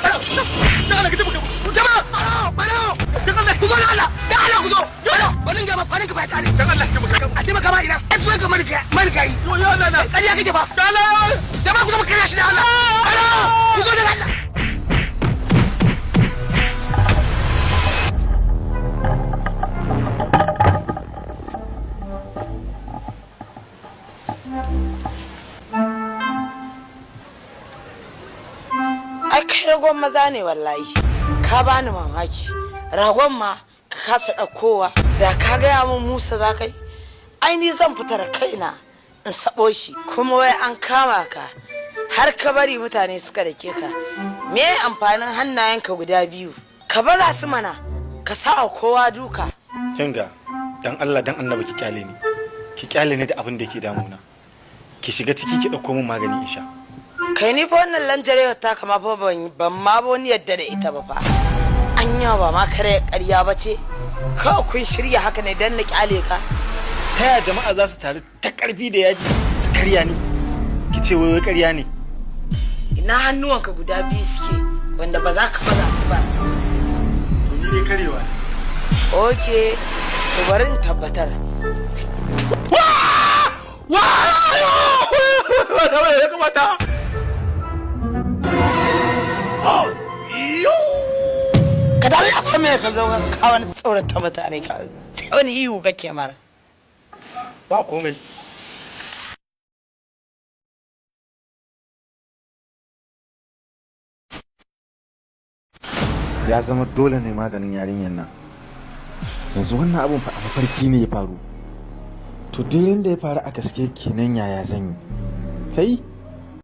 Allah ka tabbata jama'a balo dan Allah ku zo da Allah dan Allah ku zo balo wannan ga mafarin ka ba tare dan Allah ka tabbata a taimaka ma ina ai zo ga malika yi yo ya Allah kariya kake ba Allah jama'a ku zo kira shi da Allah balo ku zo da Allah ai kai ragon maza ne wallahi ka bani mamaki ragon ma ka kasa ɗaukowa da ka gaya min Musa za kai ai ni zan fita da kaina in sabo shi kuma wai an kama ka har ka bari mutane suka dake ka me amfanin hannayenka guda biyu ka baza su mana ka sa kowa duka kinga dan Allah dan annabi ki kyale ni da abin da yake damuna ki shiga ciki ki dauko min magani in sha kai ni fa wannan lanjarewa ta kama fa ban ma ba wani yadda da ita ba fa anya ba ma kare ƙarya ba ce kawai kun shirya haka ne dan na kyale ka ta yaya jama'a za su taru ta ƙarfi da yaji su karya ni ki ce wai ƙarya ne ina hannuwanka guda biyu suke wanda ba za ka baza su ba to ni dai karewa ne okay to bari in tabbatar ya kamata ka dare a tame ka zo ka wani tsorata mutane ka wani ihu kake mara ba komai ya zama dole ne maganin yarinyar nan yanzu wannan abun fa a mafarki ne ya faru to duk yanda ya faru a gaske kenan yaya zan yi kai